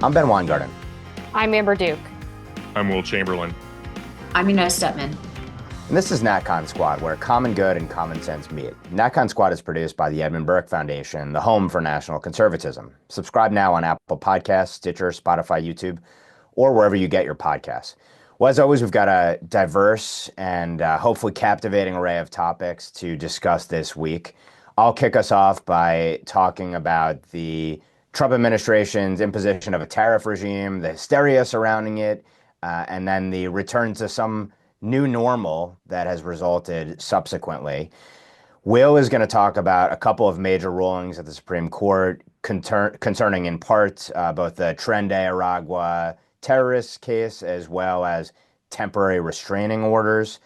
I'm Ben Weingarten. I'm Amber Duke. I'm Will Chamberlain. I'm Inez Stepman. And this is NatCon Squad, where common good and common sense meet. NatCon Squad is produced by the Edmund Burke Foundation, the home for national conservatism. Subscribe now on Apple Podcasts, Stitcher, Spotify, YouTube, or wherever you get your podcasts. Well, as always, we've got a diverse and hopefully captivating array of topics to discuss this week. I'll kick us off by talking about the Trump administration's imposition of a tariff regime, the hysteria surrounding it, and then the return to some new normal that has resulted subsequently. Will is going to talk about a couple of major rulings at the Supreme Court concerning in part both the Tren de Aragua terrorist case as well as temporary restraining orders.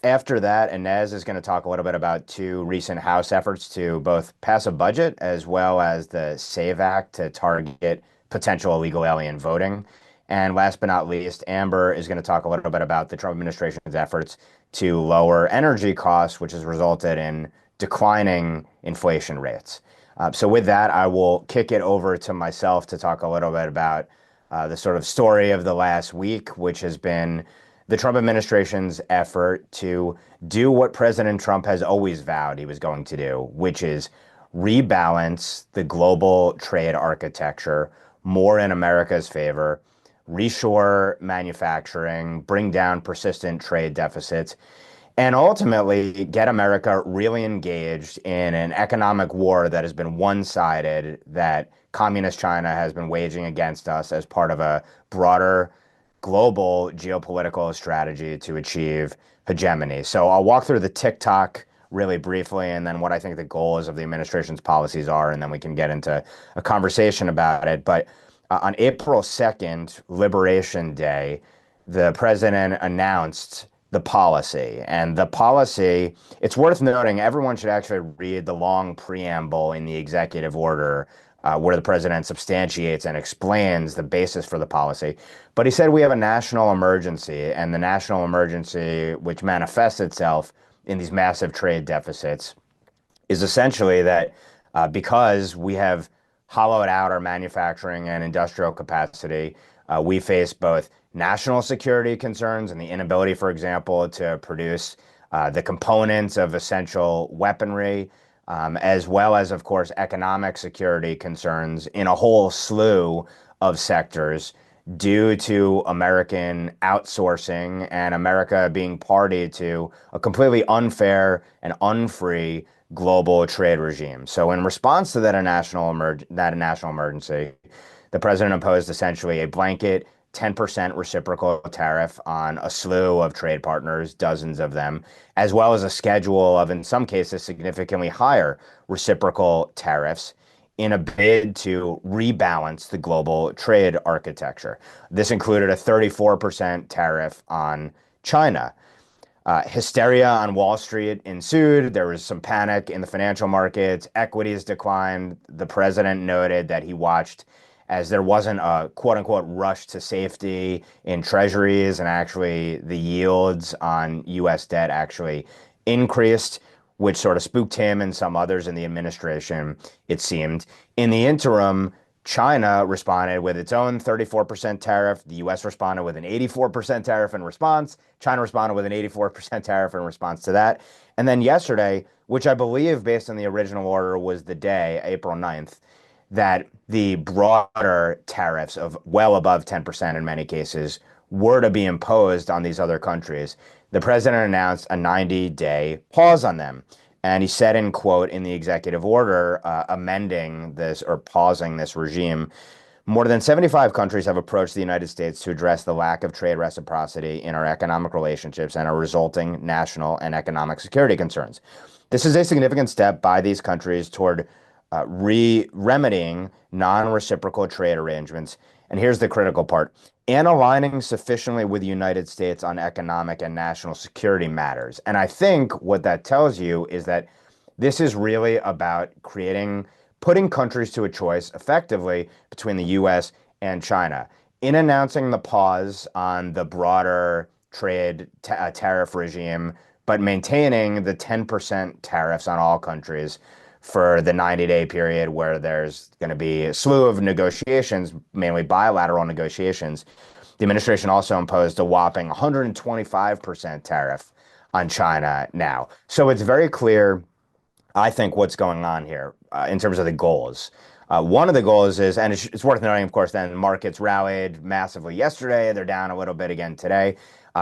After that, Inez is going to talk a little bit about two recent House efforts to both pass a budget as well as the SAVE Act to target potential illegal alien voting. And last but not least, Amber is going to talk a little bit about the Trump administration's efforts to lower energy costs, which has resulted in declining inflation rates. So with that, I will kick it over to myself to talk a little bit about the sort of story of the last week, which has been the Trump administration's effort to do what President Trump has always vowed he was going to do, which is rebalance the global trade architecture more in America's favor, reshore manufacturing, bring down persistent trade deficits, and ultimately get America really engaged in an economic war that has been one-sided, that communist China has been waging against us as part of a broader global geopolitical strategy to achieve hegemony. So I'll walk through the TikTok really briefly, and then what I think the goals of the administration's policies are, and then we can get into a conversation about it. But on April 2nd, Liberation Day, the president announced the policy. And the policy, it's worth noting, everyone should actually read the long preamble in the executive order where the president substantiates and explains the basis for the policy. But he said we have a national emergency, and the national emergency, which manifests itself in these massive trade deficits, is essentially that because we have hollowed out our manufacturing and industrial capacity, we face both national security concerns and the inability, for example, to produce the components of essential weaponry, as well as, of course, economic security concerns in a whole slew of sectors due to American outsourcing and America being party to a completely unfair and unfree global trade regime. So in response to that national emergency, the president imposed essentially a blanket 10% reciprocal tariff on a slew of trade partners, dozens of them, as well as a schedule of, in some cases, significantly higher reciprocal tariffs in a bid to rebalance the global trade architecture. This included a 34% tariff on China. Hysteria on Wall Street ensued. There was some panic in the financial markets. Equities declined. The president noted that he watched as there wasn't a quote unquote rush to safety in treasuries, and actually the yields on US debt actually increased, which sort of spooked him and some others in the administration, it seemed. In the interim, China responded with its own 34% tariff. The US responded with an 84% tariff in response. China responded with an 84% tariff in response to that. And then yesterday, which I believe based on the original order was the day, April 9th, that the broader tariffs of well above 10% in many cases were to be imposed on these other countries. The president announced a 90-day pause on them. And he said in quote in the executive order amending this or pausing this regime, more than 75 countries have approached the United States to address the lack of trade reciprocity in our economic relationships and our resulting national and economic security concerns. This is a significant step by these countries toward remedying non-reciprocal trade arrangements. And here's the critical part: and aligning sufficiently with the United States on economic and national security matters. And I think what that tells you is that this is really about putting countries to a choice effectively between the US and China. In announcing the pause on the broader trade tariff regime, but maintaining the 10% tariffs on all countries, for the 90-day period where there's going to be a slew of negotiations, mainly bilateral negotiations. The administration also imposed a whopping 125% tariff on China now. So it's very clear, I think, what's going on here in terms of the goals. One of the goals is, and it's worth noting, of course, then markets rallied massively yesterday. They're down a little bit again today.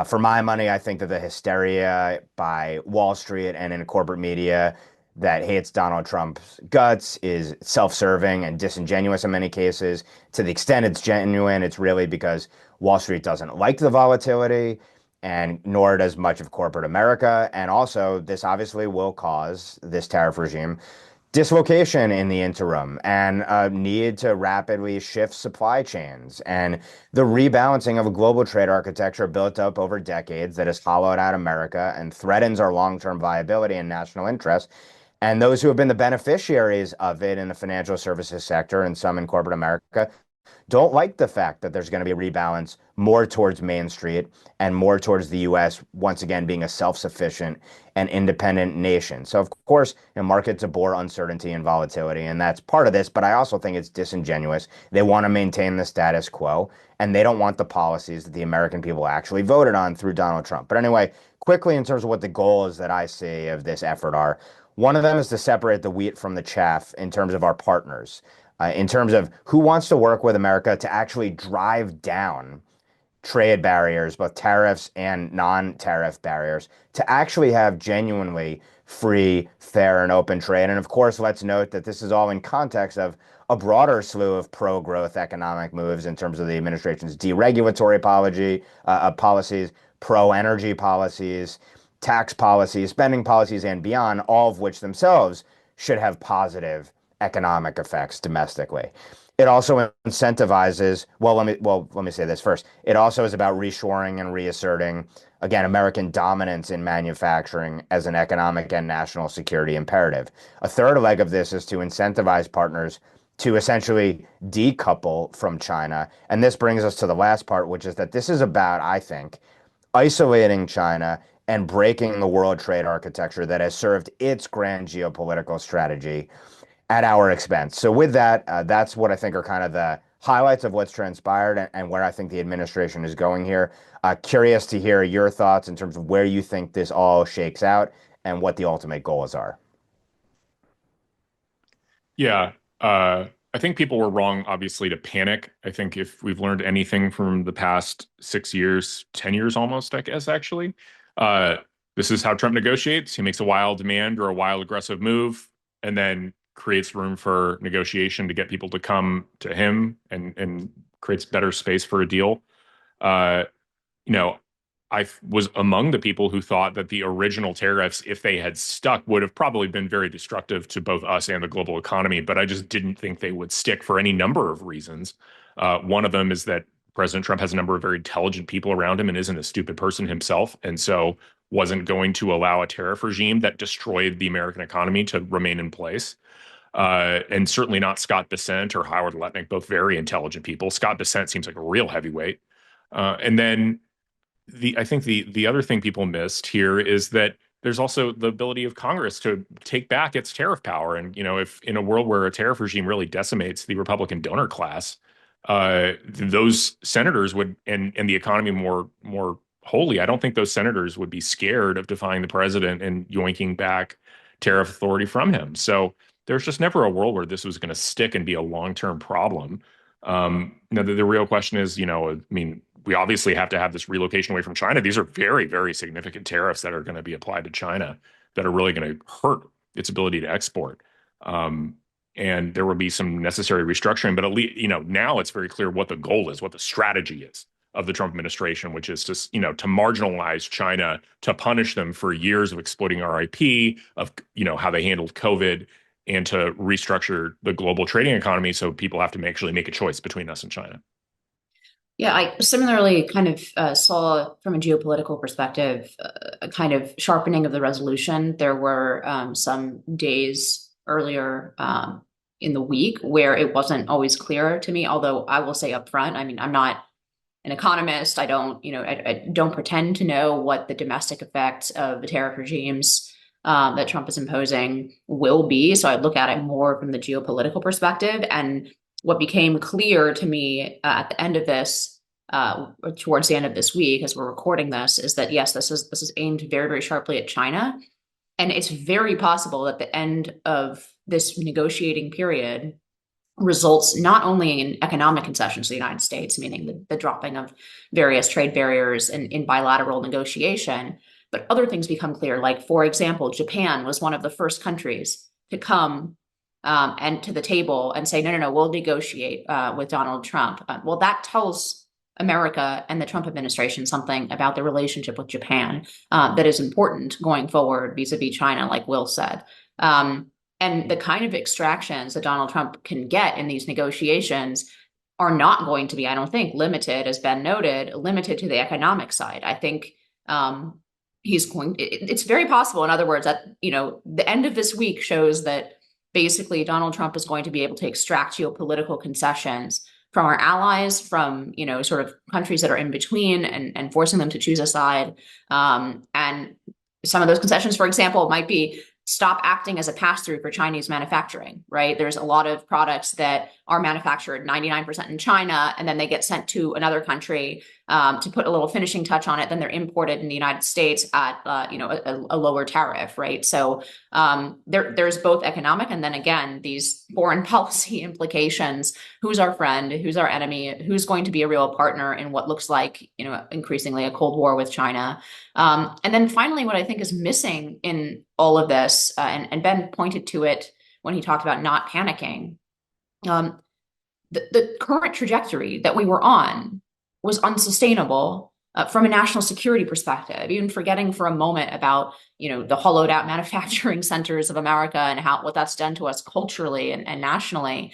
For my money, I think that the hysteria by Wall Street and in corporate media that hates Donald Trump's guts is self-serving and disingenuous in many cases. To the extent it's genuine, it's really because Wall Street doesn't like the volatility, and nor does much of corporate America. And also, this obviously will cause this tariff regime dislocation in the interim and a need to rapidly shift supply chains and the rebalancing of a global trade architecture built up over decades that has hollowed out America and threatens our long-term viability and national interest. And those who have been the beneficiaries of it in the financial services sector and some in corporate America don't like the fact that there's going to be a rebalance more towards Main Street and more towards the U.S. once again being a self-sufficient and independent nation. So, of course, markets abhor uncertainty and volatility, and that's part of this. But I also think it's disingenuous. They want to maintain the status quo, and they don't want the policies that the American people actually voted on through Donald Trump. But anyway, quickly, in terms of what the goals that I see of this effort are, one of them is to separate the wheat from the chaff in terms of our partners, in terms of who wants to work with America to actually drive down trade barriers, both tariffs and non-tariff barriers, to actually have genuinely free, fair, and open trade. And of course, let's note that this is all in context of a broader slew of pro-growth economic moves in terms of the administration's deregulatory policies, pro-energy policies, tax policies, spending policies, and beyond, all of which themselves should have positive economic effects domestically. It also incentivizes, let me say this first. It also is about reshoring and reasserting, again, American dominance in manufacturing as an economic and national security imperative. A third leg of this is to incentivize partners to essentially decouple from China. And this brings us to the last part, which is that this is about, I think, isolating China and breaking the world trade architecture that has served its grand geopolitical strategy at our expense. So with that, that's what I think are kind of the highlights of what's transpired and where I think the administration is going here. Curious to hear your thoughts in terms of where you think this all shakes out and what the ultimate goals are. Yeah, I think people were wrong, obviously, to panic. I think if we've learned anything from the past 6 years, 10 years almost, I guess, actually, this is how Trump negotiates. He makes a wild demand or a wild aggressive move and then creates room for negotiation to get people to come to him and creates better space for a deal. Uh, you know, I was among the people who thought that the original tariffs, if they had stuck, would have probably been very destructive to both us and the global economy. But I just didn't think they would stick for any number of reasons. One of them is that President Trump has a number of very intelligent people around him and isn't a stupid person himself. And so wasn't going to allow a tariff regime that destroyed the American economy to remain in place. And certainly not Scott Bessent or Howard Lutnick, both very intelligent people. Scott Bessent seems like a real heavyweight. And then I think the other thing people missed here is that there's also the ability of Congress to take back its tariff power. And, if in a world where a tariff regime really decimates the Republican donor class, those senators would, and the economy more wholly, I don't think those senators would be scared of defying the president and yoinking back tariff authority from him. So there's just never a world where this was going to stick and be a long-term problem. The real question is, we obviously have to have this relocation away from China. These are very, very significant tariffs that are going to be applied to China that are really going to hurt its ability to export. And there will be some necessary restructuring, but at least, now it's very clear what the goal is, what the strategy is of the Trump administration, which is to marginalize China, to punish them for years of exploiting our IP, of, how they handled COVID, and to restructure the global trading economy so people have to actually make a choice between us and China. Yeah, I similarly kind of saw from a geopolitical perspective a kind of sharpening of the resolution. There were some days earlier in the week where it wasn't always clear to me, although I will say up front, I'm not an economist. I don't pretend to know what the domestic effects of the tariff regimes that Trump is imposing will be. So I'd look at it more from the geopolitical perspective. And what became clear to me at the end of this, towards the end of this week, as we're recording this, is that yes, this is aimed very, very sharply at China. And it's very possible that the end of this negotiating period results not only in economic concessions to the United States, meaning the dropping of various trade barriers in bilateral negotiation, but other things become clear. Like, for example, Japan was one of the first countries to come and to the table and say, no, we'll negotiate with Donald Trump. Well, that tells America and the Trump administration something about the relationship with Japan that is important going forward vis-a-vis China, like Will said. And the kind of extractions that Donald Trump can get in these negotiations are not going to be, I don't think, limited, as Ben noted, limited to the economic side. I think it's very possible, in other words, that, the end of this week shows that basically Donald Trump is going to be able to extract geopolitical concessions from our allies, from, sort of countries that are in between, and forcing them to choose a side. And some of those concessions, for example, might be stop acting as a pass-through for Chinese manufacturing, right? There's a lot of products that are manufactured 99% in China, and then they get sent to another country to put a little finishing touch on it. Then they're imported in the United States at a lower tariff, right? So there's both economic and then again these foreign policy implications. Who's our friend? Who's our enemy? Who's going to be a real partner in what looks like increasingly a Cold War with China? And then finally, what I think is missing in all of this, and Ben pointed to it when he talked about not panicking, the current trajectory that we were on was unsustainable from a national security perspective, even forgetting for a moment about, the hollowed out manufacturing centers of America and what that's done to us culturally and nationally.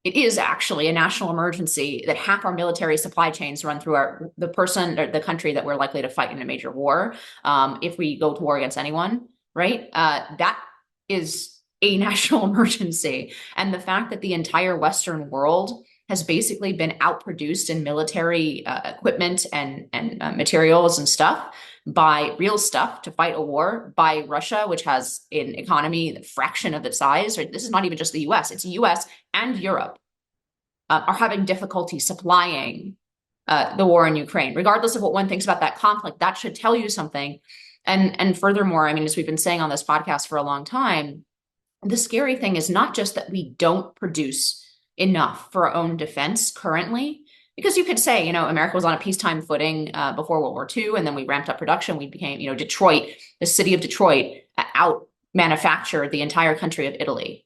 It is actually a national emergency that half our military supply chains run through the person or the country that we're likely to fight in a major war. If we go to war against anyone, right? That is a national emergency. And the fact that the entire Western world has basically been outproduced in military equipment and materials and stuff by real stuff to fight a war by Russia, which has an economy a fraction of its size. Right? This is not even just the US, it's US and Europe are having difficulty supplying the war in Ukraine. Regardless of what one thinks about that conflict, that should tell you something. And furthermore, as we've been saying on this podcast for a long time, the scary thing is not just that we don't produce enough for our own defense currently, because you could say, America was on a peacetime footing before World War II, and then we ramped up production. We became, Detroit, the city of Detroit, out manufactured the entire country of Italy,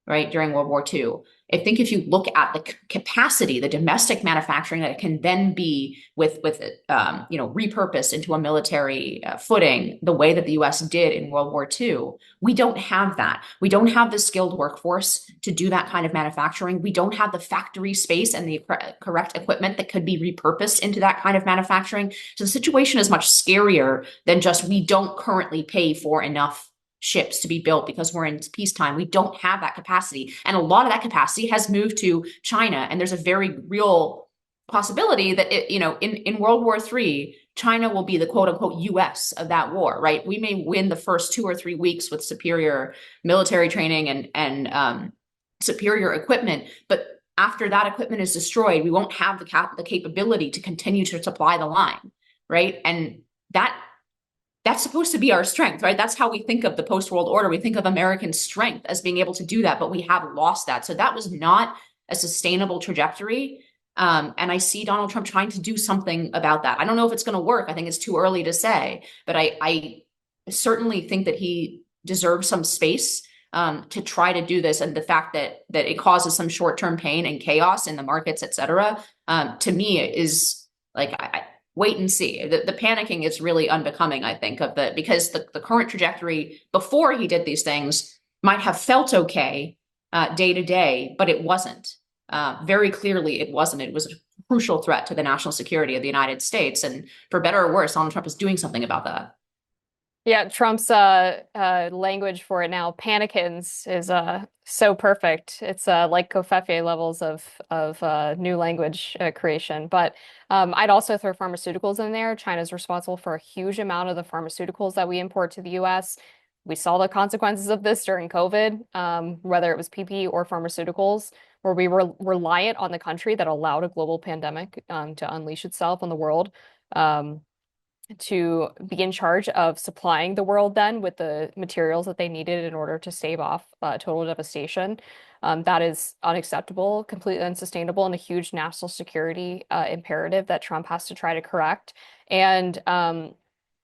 right, during World War II. I think if you look at the capacity, the domestic manufacturing that it can then be with repurposed into a military footing, the way that the U.S. did in World War II, we don't have that. We don't have the skilled workforce to do that kind of manufacturing. We don't have the factory space and the correct equipment that could be repurposed into that kind of manufacturing. So the situation is much scarier than just we don't currently pay for enough ships to be built because we're in peacetime. We don't have that capacity. And a lot of that capacity has moved to China. And there's a very real possibility that, in World War III, China will be the quote unquote US of that war, right? We may win the first 2 or 3 weeks with superior military training and superior equipment. But after that equipment is destroyed, we won't have the capability to continue to supply the line, right? And that's supposed to be our strength, right? That's how we think of the post-world order. We think of American strength as being able to do that, but we have lost that. So that was not a sustainable trajectory. And I see Donald Trump trying to do something about that. I don't know if it's going to work. I think it's too early to say, but I certainly think that he deserves some space to try to do this. And the fact that it causes some short-term pain and chaos in the markets, et cetera, to me is like, wait and see. The panicking is really unbecoming, I think, because the current trajectory before he did these things might have felt okay day to day, but it wasn't. Very clearly, it wasn't. It was a crucial threat to the national security of the United States. And for better or worse, Donald Trump is doing something about that. Yeah, Trump's language for it now, panicins, is so perfect. It's like Covfefe levels of new language creation. But I'd also throw pharmaceuticals in there. China's responsible for a huge amount of the pharmaceuticals that we import to the US. We saw the consequences of this during COVID, whether it was PPE or pharmaceuticals, where we were reliant on the country that allowed a global pandemic to unleash itself on the world. Um, to be in charge of supplying the world then with the materials that they needed in order to stave off total devastation. That is unacceptable, completely unsustainable, and a huge national security imperative that Trump has to try to correct. And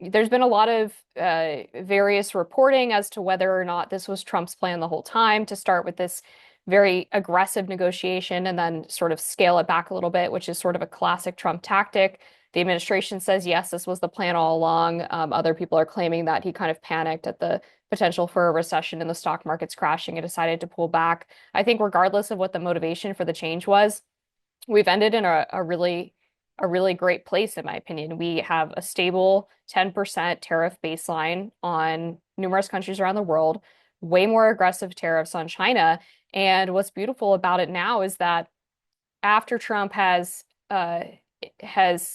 there's been a lot of various reporting as to whether or not this was Trump's plan the whole time to start with this very aggressive negotiation and then sort of scale it back a little bit, which is sort of a classic Trump tactic. The administration says, yes, this was the plan all along. Other people are claiming that he kind of panicked at the potential for a recession and the stock markets crashing and decided to pull back. I think regardless of what the motivation for the change was, we've ended in a really great place, in my opinion. We have a stable 10% tariff baseline on numerous countries around the world, way more aggressive tariffs on China. And what's beautiful about it now is that after Trump has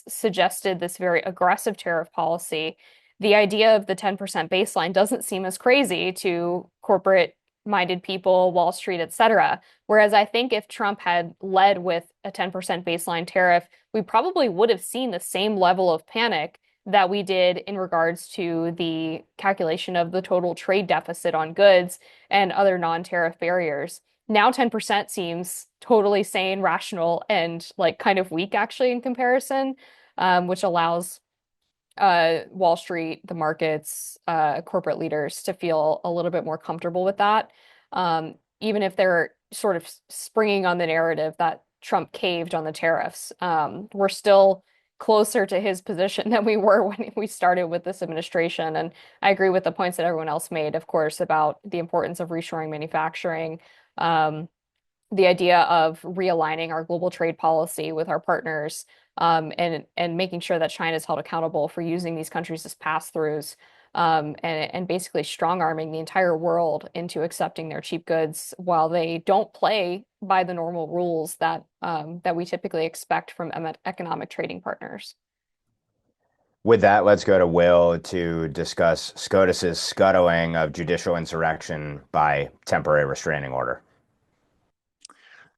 suggested this very aggressive tariff policy, the idea of the 10% baseline doesn't seem as crazy to corporate minded people, Wall Street, et cetera. Whereas I think if Trump had led with a 10% baseline tariff, we probably would have seen the same level of panic that we did in regards to the calculation of the total trade deficit on goods and other non-tariff barriers. Now 10% seems totally sane, rational, and like kind of weak actually in comparison, which allows Wall Street, the markets, corporate leaders to feel a little bit more comfortable with that, even if they're sort of springing on the narrative that Trump caved on the tariffs. We're still closer to his position than we were when we started with this administration. And I agree with the points that everyone else made, of course, about the importance of reshoring manufacturing, the idea of realigning our global trade policy with our partners, and making sure that China is held accountable for using these countries as pass-throughs, and basically strong-arming the entire world into accepting their cheap goods while they don't play by the normal rules that we typically expect from economic trading partners. With that, let's go to Will to discuss SCOTUS's scuttling of judicial insurrection by temporary restraining order.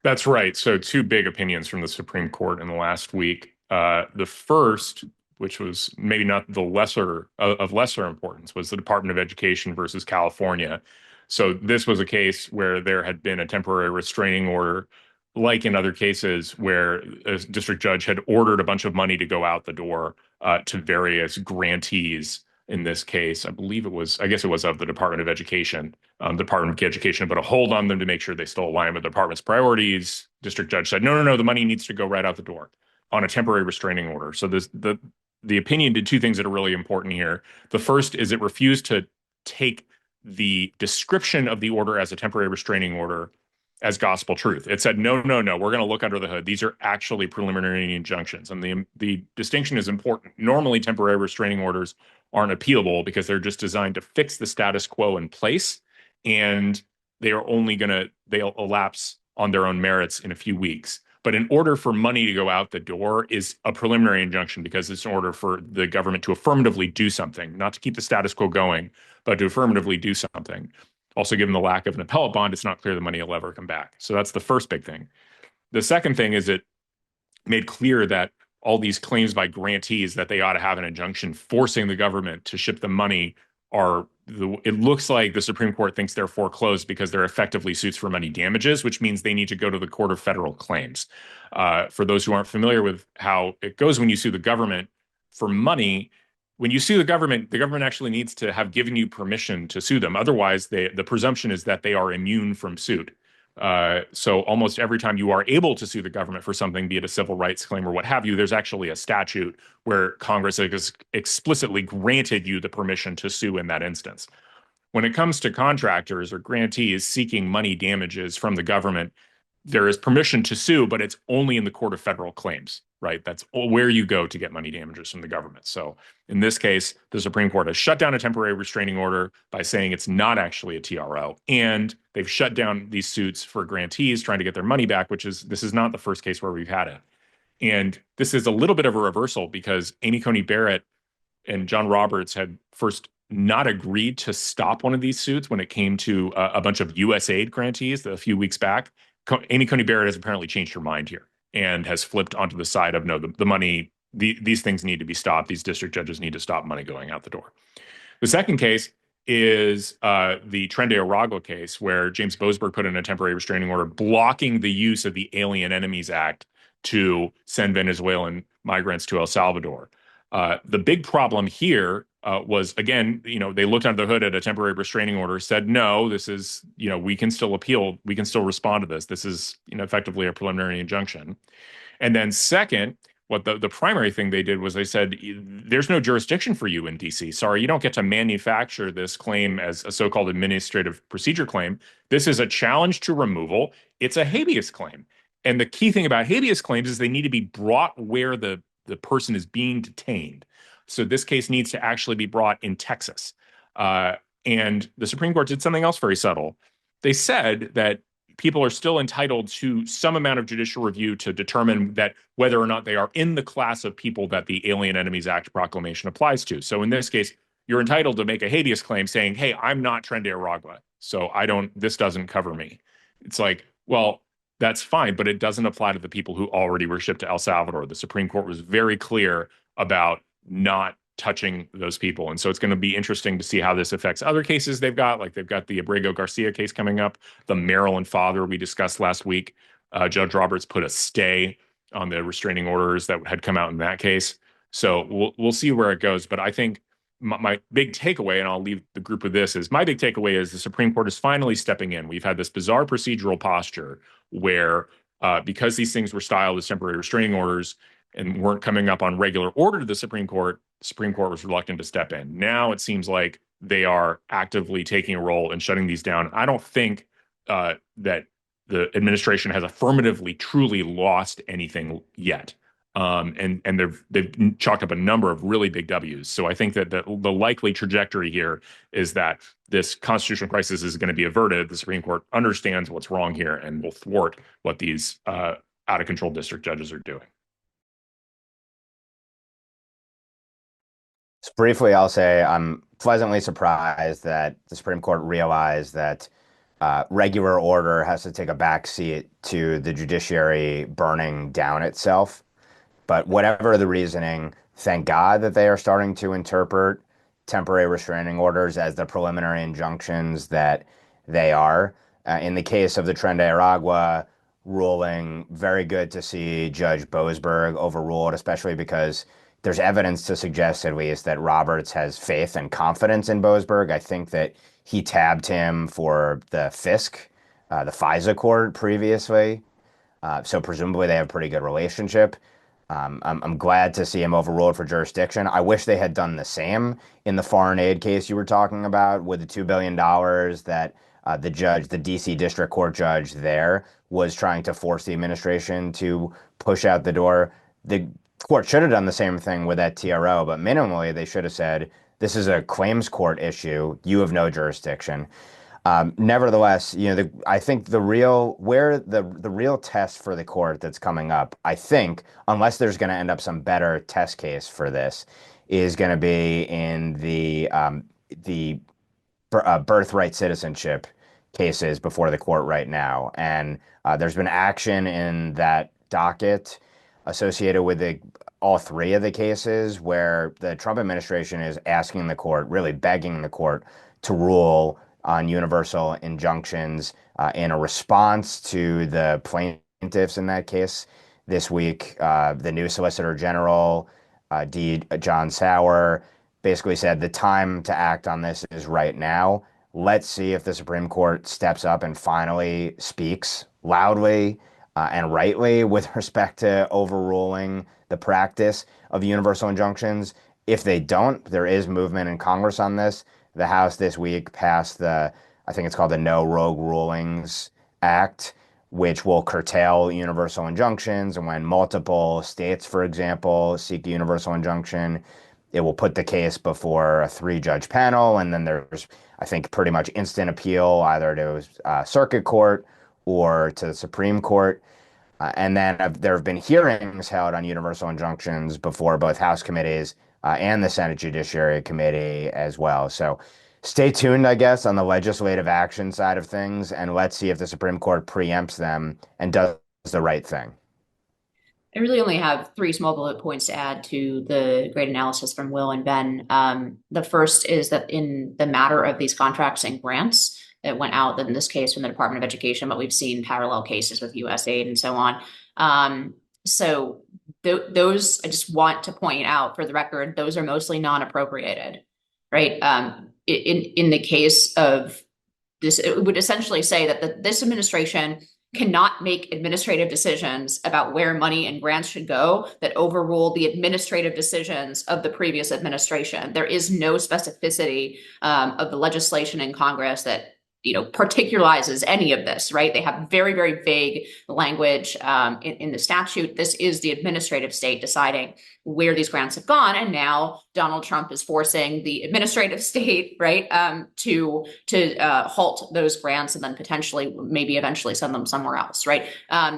That's right. So two big opinions from the Supreme Court in the last week. The first, which was maybe not the lesser importance, was the Department of Education versus California. So this was a case where there had been a temporary restraining order, like in other cases where a district judge had ordered a bunch of money to go out the door to various grantees. In this case, I guess it was of the Department of Education, but a hold on them to make sure they still align with the department's priorities. District judge said, no, the money needs to go right out the door on a temporary restraining order. So the opinion did two things that are really important here. The first is it refused to take the description of the order as a temporary restraining order as gospel truth. It said, no, we're going to look under the hood. These are actually preliminary injunctions. And the distinction is important. Normally, temporary restraining orders aren't appealable because they're just designed to fix the status quo in place. And they'll elapse on their own merits in a few weeks. But in order for money to go out the door is a preliminary injunction because it's in order for the government to affirmatively do something, not to keep the status quo going, but to affirmatively do something. Also, given the lack of an appellate bond, it's not clear the money will ever come back. So that's the first big thing. The second thing is it made clear that all these claims by grantees that they ought to have an injunction forcing the government to ship them money it looks like the Supreme Court thinks they're foreclosed because they're effectively suits for money damages, which means they need to go to the Court of Federal Claims. For those who aren't familiar with how it goes when you sue the government for money, when you sue the government actually needs to have given you permission to sue them. Otherwise, the presumption is that they are immune from suit. So almost every time you are able to sue the government for something, be it a civil rights claim or what have you, there's actually a statute where Congress has explicitly granted you the permission to sue in that instance. When it comes to contractors or grantees seeking money damages from the government, there is permission to sue, but it's only in the Court of Federal Claims, right? That's where you go to get money damages from the government. So in this case, the Supreme Court has shut down a temporary restraining order by saying it's not actually a TRO, and they've shut down these suits for grantees trying to get their money back, this is not the first case where we've had it. And this is a little bit of a reversal because Amy Coney Barrett and John Roberts had first not agreed to stop one of these suits when it came to a bunch of USAID grantees a few weeks back. Amy Coney Barrett has apparently changed her mind here and has flipped onto the side of no, the money, these things need to be stopped. These district judges need to stop money going out the door. The second case is the Tren de Aragua case, where James Boasberg put in a temporary restraining order blocking the use of the Alien Enemies Act to send Venezuelan migrants to El Salvador. The big problem here was, again, they looked under the hood at a temporary restraining order, said, no, this is, we can still appeal. We can still respond to this. This is, effectively a preliminary injunction. And then second, what the primary thing they did was they said, there's no jurisdiction for you in DC. Sorry, you don't get to manufacture this claim as a so-called administrative procedure claim. This is a challenge to removal. It's a habeas claim. And the key thing about habeas claims is they need to be brought where the person is being detained. So this case needs to actually be brought in Texas. And the Supreme Court did something else very subtle. They said that people are still entitled to some amount of judicial review to determine that whether or not they are in the class of people that the Alien Enemies Act proclamation applies to. So in this case, you're entitled to make a habeas claim saying, hey, I'm not Tren de Aragua, so this doesn't cover me. It's like, well, that's fine, but it doesn't apply to the people who already were shipped to El Salvador. The Supreme Court was very clear about not touching those people. And so it's going to be interesting to see how this affects other cases they've got. Like they've got the Abrego Garcia case coming up, the Maryland father we discussed last week. Judge Roberts put a stay on the restraining orders that had come out in that case. So we'll see where it goes. But I think my big takeaway, and I'll leave the group with this, is my big takeaway is the Supreme Court is finally stepping in. We've had this bizarre procedural posture where because these things were styled as temporary restraining orders and weren't coming up on regular order to the Supreme Court was reluctant to step in. Now it seems like they are actively taking a role in shutting these down. I don't think that the administration has affirmatively truly lost anything yet. And they've chalked up a number of really big W's. So I think that the likely trajectory here is that this constitutional crisis is going to be averted. The Supreme Court understands what's wrong here and will thwart what these out of control district judges are doing. So briefly, I'll say I'm pleasantly surprised that the Supreme Court realized that regular order has to take a back seat to the judiciary burning down itself. But whatever the reasoning, thank God that they are starting to interpret temporary restraining orders as the preliminary injunctions that they are. In the case of the Tren de Aragua ruling, very good to see Judge Boasberg overruled, especially because there's evidence to suggest at least that Roberts has faith and confidence in Boasberg. I think that he tabbed him for the FISA court previously. So presumably they have a pretty good relationship. I'm glad to see him overruled for jurisdiction. I wish they had done the same in the foreign aid case you were talking about with the $2 billion that the DC District Court judge there was trying to force the administration to push out the door. The court should have done the same thing with that TRO, but minimally they should have said, this is a claims court issue. You have no jurisdiction. Nevertheless, I think the real test for the court that's coming up, I think, unless there's going to end up some better test case for this, is going to be in the birthright citizenship cases before the court right now. And there's been action in that docket associated with all three of the cases where the Trump administration is asking the court, really begging the court to rule on universal injunctions in a response to the plaintiffs in that case. This week, the new Solicitor General, John Sauer, basically said the time to act on this is right now. Let's see if the Supreme Court steps up and finally speaks loudly and rightly with respect to overruling the practice of universal injunctions. If they don't, there is movement in Congress on this. The House this week passed I think it's called the No Rogue Rulings Act, which will curtail universal injunctions. And when multiple states, for example, seek a universal injunction, it will put the case before a 3-judge panel. And then there's, I think, pretty much instant appeal either to circuit court or to the Supreme Court. And then there have been hearings held on universal injunctions before both House committees and the Senate Judiciary Committee as well. So stay tuned, I guess, on the legislative action side of things, and let's see if the Supreme Court preempts them and does the right thing. I really only have 3 small bullet points to add to the great analysis from Will and Ben. The first is that in the matter of these contracts and grants that went out, in this case from the Department of Education, but we've seen parallel cases with USAID and so on. Those, I just want to point out for the record, those are mostly non-appropriated, right? In the case of this, it would essentially say that this administration cannot make administrative decisions about where money and grants should go that overrule the administrative decisions of the previous administration. There is no specificity of the legislation in Congress that particularizes any of this, right? They have very, very vague language in the statute. This is the administrative state deciding where these grants have gone, and now Donald Trump is forcing the administrative state, right, to halt those grants and then potentially, maybe eventually send them somewhere else, right?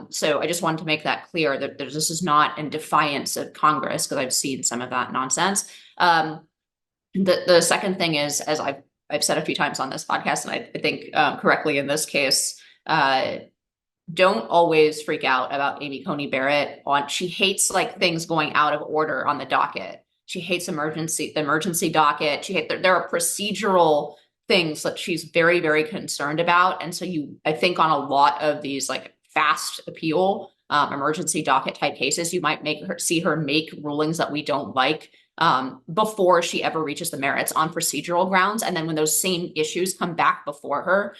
So I just wanted to make that clear that this is not in defiance of Congress, because I've seen some of that nonsense. The second thing is, as I've said a few times on this podcast, and I think correctly in this case, don't always freak out about Amy Coney Barrett. She hates things going out of order on the docket. She hates the emergency docket. There are procedural things that she's very, very concerned about. And so I think on a lot of these fast appeal emergency docket type cases, you might see her make rulings that we don't like before she ever reaches the merits on procedural grounds. And then when those same issues come back before her,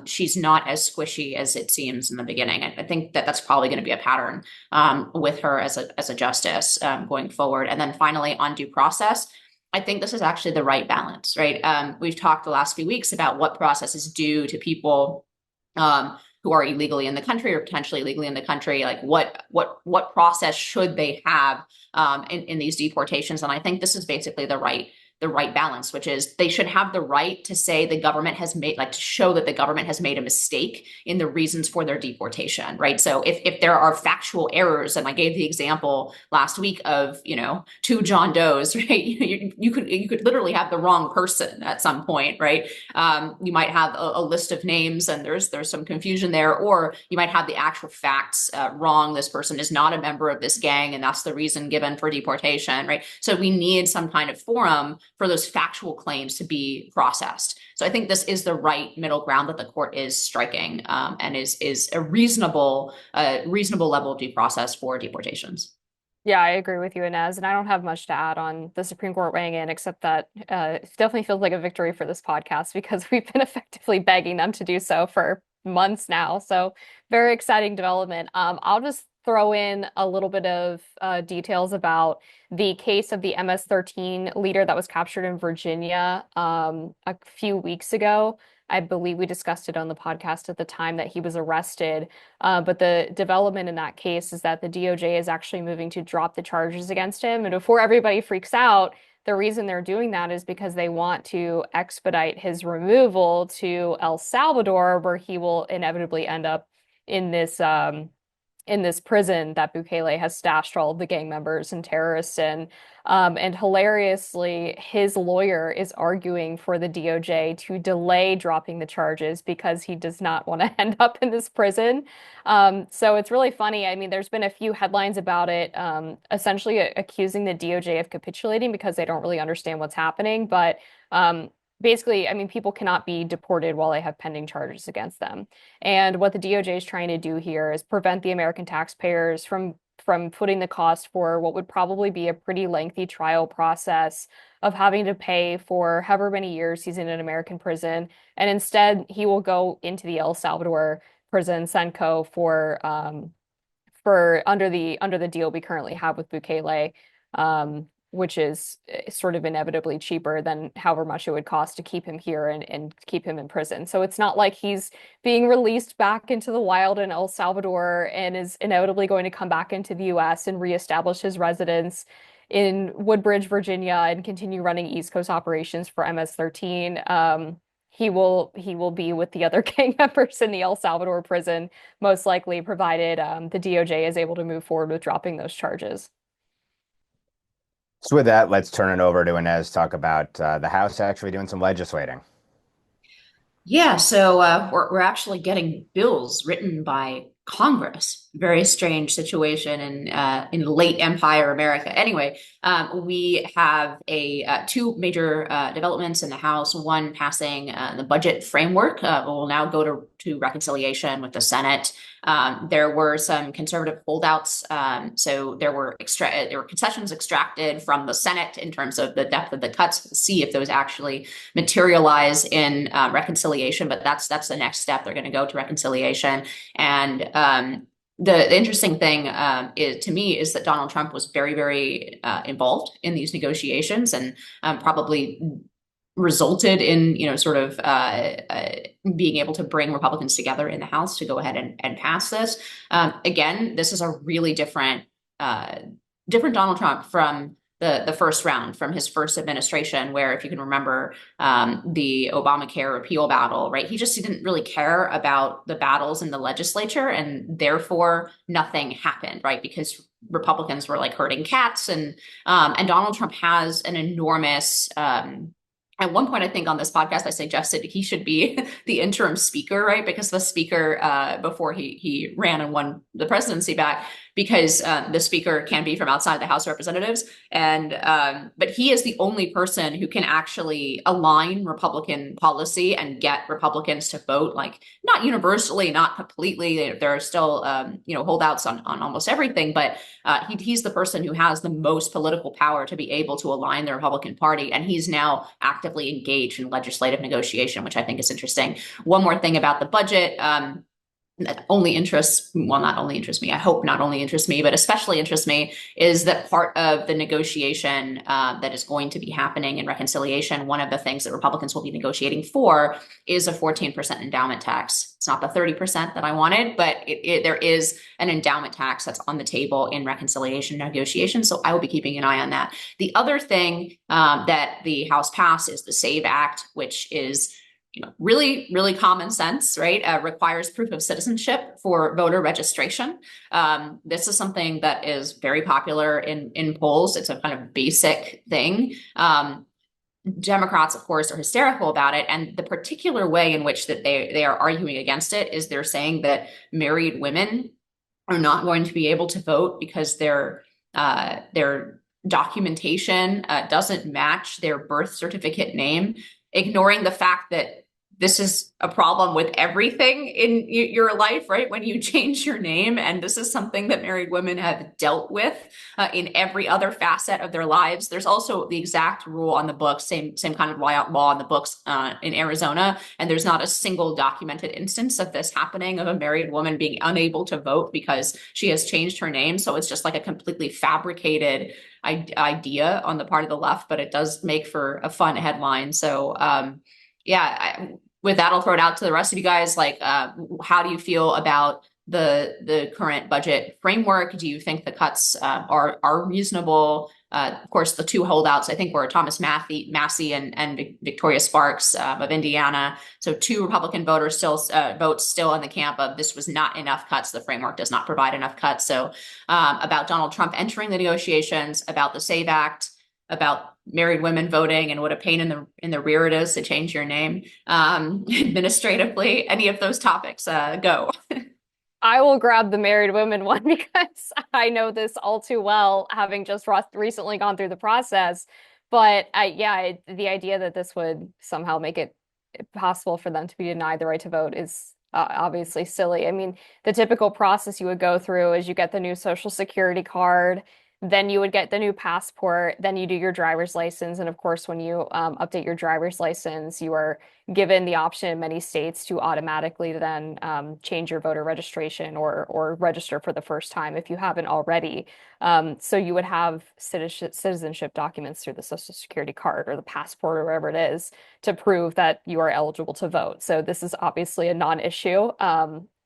she's not as squishy as it seems in the beginning. I think that's probably going to be a pattern with her as a justice going forward. And then finally, on due process, I think this is actually the right balance, right? We've talked the last few weeks about what process is due to people who are illegally in the country or potentially illegally in the country. What process should they have in these deportations? And I think this is basically the right balance, which is they should have the right to say the government has made, to show that the government has made a mistake in the reasons for their deportation, right? So if there are factual errors, and I gave the example last week of 2 John Does, right? You could literally have the wrong person at some point, right? You might have a list of names and there's some confusion there, or you might have the actual facts wrong. This person is not a member of this gang, and that's the reason given for deportation, right? So we need some kind of forum for those factual claims to be processed. So I think this is the right middle ground that the court is striking, and is a reasonable level of due process for deportations. Yeah, I agree with you, Inez, and I don't have much to add on the Supreme Court weighing in, except that it definitely feels like a victory for this podcast because we've been effectively begging them to do so for months now. So very exciting development. I'll just throw in a little bit of details about the case of the MS-13 leader that was captured in Virginia a few weeks ago. I believe we discussed it on the podcast at the time that he was arrested. But the development in that case is that the DOJ is actually moving to drop the charges against him. And before everybody freaks out, the reason they're doing that is because they want to expedite his removal to El Salvador, where he will inevitably end up in this prison that Bukele has stashed all of the gang members and terrorists in. And hilariously, his lawyer is arguing for the DOJ to delay dropping the charges because he does not want to end up in this prison. So it's really funny. I mean, there's been a few headlines about it, essentially accusing the DOJ of capitulating because they don't really understand what's happening. But basically, I mean, people cannot be deported while they have pending charges against them. And what the DOJ is trying to do here is prevent the American taxpayers from footing the cost for what would probably be a pretty lengthy trial process of having to pay for however many years he's in an American prison. And instead, he will go into the El Salvador prison, Senco, for under the deal we currently have with Bukele. which is sort of inevitably cheaper than however much it would cost to keep him here and keep him in prison. So it's not like he's being released back into the wild in El Salvador and is inevitably going to come back into the US and reestablish his residence in Woodbridge, Virginia, and continue running East Coast operations for MS-13. He will be with the other gang members in the El Salvador prison, most likely, provided the DOJ is able to move forward with dropping those charges. So with that, let's turn it over to Inez to talk about the House actually doing some legislating. Yeah, so we're actually getting bills written by Congress. Very strange situation in late Empire America. Anyway, we have two major developments in the House. One passing the budget framework. Will now go to reconciliation with the Senate. There were some conservative holdouts, so there were concessions extracted from the Senate in terms of the depth of the cuts. We'll see if those actually materialize in reconciliation, but that's the next step. They're going to go to reconciliation, and the interesting thing to me is that Donald Trump was very, very involved in these negotiations, and probably resulted in, sort of being able to bring Republicans together in the House to go ahead and pass this. Again, this is a really different Donald Trump from the first round, from his first administration, where, if you can remember, the Obamacare repeal battle, right? He didn't really care about the battles in the legislature, and therefore nothing happened, right? Because Republicans were like herding cats, and Donald Trump has an enormous. At one point, I think on this podcast, I suggested he should be the interim speaker, right? Because the speaker, before he ran and won the presidency back, because the speaker can be from outside the House of Representatives. But he is the only person who can actually align Republican policy and get Republicans to vote, like not universally, not completely. There are still, holdouts on almost everything, but he's the person who has the most political power to be able to align the Republican Party. And he's now actively engaged in legislative negotiation, which I think is interesting. One more thing about the budget. That not only interests me, I hope not only interests me, but especially interests me, is that part of the negotiation that is going to be happening in reconciliation, one of the things that Republicans will be negotiating for is a 14% endowment tax. It's not the 30% that I wanted, but there is an endowment tax that's on the table in reconciliation negotiations. So I will be keeping an eye on that. The other thing that the House passed is the SAVE Act, which is really, really common sense, right? Requires proof of citizenship for voter registration. This is something that is very popular in polls. It's a kind of basic thing. Democrats, of course, are hysterical about it. And the particular way in which that they are arguing against it is they're saying that married women are not going to be able to vote because their documentation doesn't match their birth certificate name, ignoring the fact that this is a problem with everything in your life, right? When you change your name, and this is something that married women have dealt with in every other facet of their lives. There's also the exact rule on the books, same kind of law on the books in Arizona, and there's not a single documented instance of this happening, of a married woman being unable to vote because she has changed her name. So it's just like a completely fabricated idea on the part of the left, but it does make for a fun headline. So with that, I'll throw it out to the rest of you guys. Like, how do you feel about the current budget framework? Do you think the cuts are reasonable? Of course, the two holdouts, I think, were Thomas Massey and Victoria Sparks of Indiana. So two Republican voters votes still in the camp of this was not enough cuts. The framework does not provide enough cuts. So about Donald Trump entering the negotiations, about the SAVE Act, about married women voting and what a pain in the rear it is to change your name administratively. Any of those topics, go. I will grab the married women one because I know this all too well, having just recently gone through the process. But the idea that this would somehow make it possible for them to be denied the right to vote is obviously silly. I mean, the typical process you would go through is you get the new Social Security card. Then you would get the new passport. Then you do your driver's license. And of course, when you update your driver's license, you are given the option in many states to automatically then change your voter registration or register for the first time if you haven't already. So you would have citizenship documents through the Social Security card or the passport or whatever it is to prove that you are eligible to vote. So this is obviously a non-issue.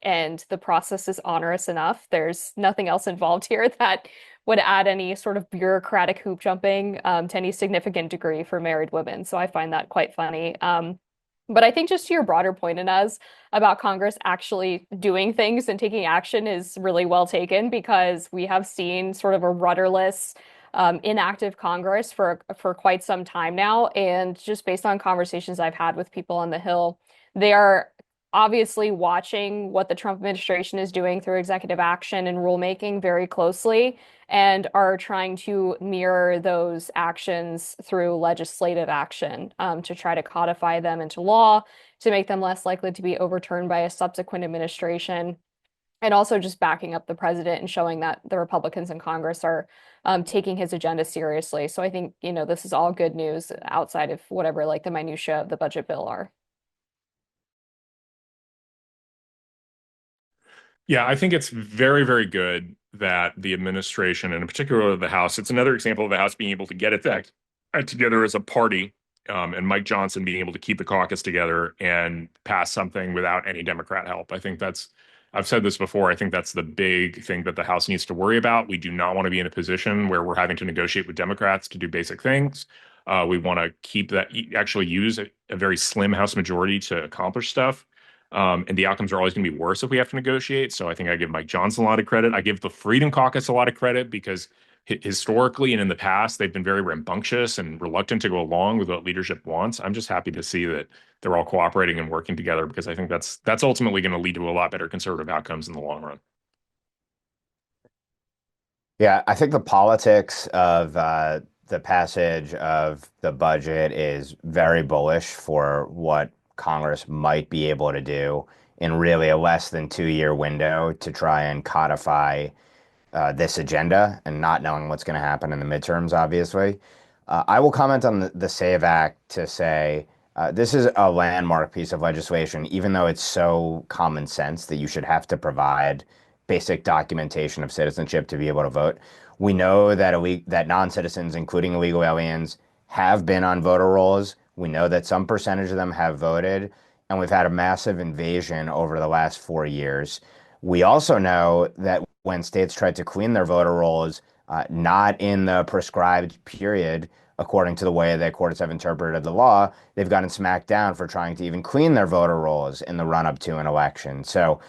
And the process is onerous enough. There's nothing else involved here that would add any sort of bureaucratic hoop jumping to any significant degree for married women. So I find that quite funny. But I think just to your broader point, Inez, about Congress actually doing things and taking action is really well taken because we have seen sort of a rudderless, inactive Congress for quite some time now. And just based on conversations I've had with people on the Hill, they are obviously watching what the Trump administration is doing through executive action and rulemaking very closely and are trying to mirror those actions through legislative action to try to codify them into law, to make them less likely to be overturned by a subsequent administration, and also just backing up the president and showing that the Republicans in Congress are taking his agenda seriously. So I think, this is all good news outside of whatever like the minutia of the budget bill are. Yeah, I think it's very, very good that the administration, and in particular the House, it's another example of the House being able to get it together as a party, and Mike Johnson being able to keep the caucus together and pass something without any Democrat help. I've said this before, I think that's the big thing that the House needs to worry about. We do not want to be in a position where we're having to negotiate with Democrats to do basic things. We want to actually use a very slim House majority to accomplish stuff. And the outcomes are always going to be worse if we have to negotiate. So I think I give Mike Johnson a lot of credit. I give the Freedom Caucus a lot of credit because historically and in the past, they've been very rambunctious and reluctant to go along with what leadership wants. I'm just happy to see that they're all cooperating and working together because I think that's ultimately going to lead to a lot better conservative outcomes in the long run. Yeah, I think the politics of the passage of the budget is very bullish for what Congress might be able to do in really a less than 2 year window to try and codify this agenda and not knowing what's going to happen in the midterms, obviously. I will comment on the SAVE Act to say this is a landmark piece of legislation, even though it's so common sense that you should have to provide basic documentation of citizenship to be able to vote. We know that non-citizens, including illegal aliens, have been on voter rolls. We know that some percentage of them have voted, and we've had a massive invasion over the last 4 years. We also know that when states tried to clean their voter rolls, not in the prescribed period, according to the way that courts have interpreted the law, they've gotten smacked down for trying to even clean their voter rolls in the run-up to an election. So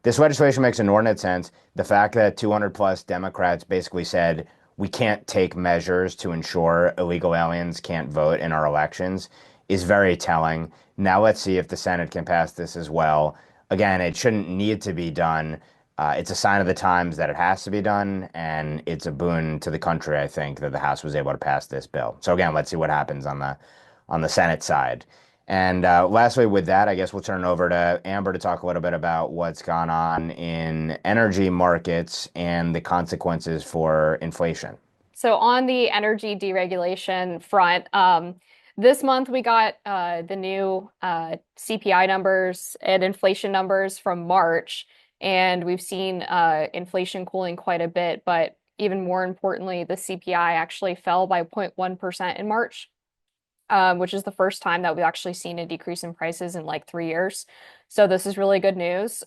this legislation makes inordinate sense. The fact that 200 plus Democrats basically said we can't take measures to ensure illegal aliens can't vote in our elections is very telling. Now let's see if the Senate can pass this as well. Again, it shouldn't need to be done. It's a sign of the times that it has to be done, and it's a boon to the country, I think, that the House was able to pass this bill. So again, let's see what happens on the Senate side. And lastly, with that, I guess we'll turn over to Amber to talk a little bit about what's gone on in energy markets and the consequences for inflation. So on the energy deregulation front, this month we got the new CPI numbers and inflation numbers from March, and we've seen inflation cooling quite a bit. But even more importantly, the CPI actually fell by 0.1% in March. Which is the first time that we've actually seen a decrease in prices in like 3 years. So this is really good news.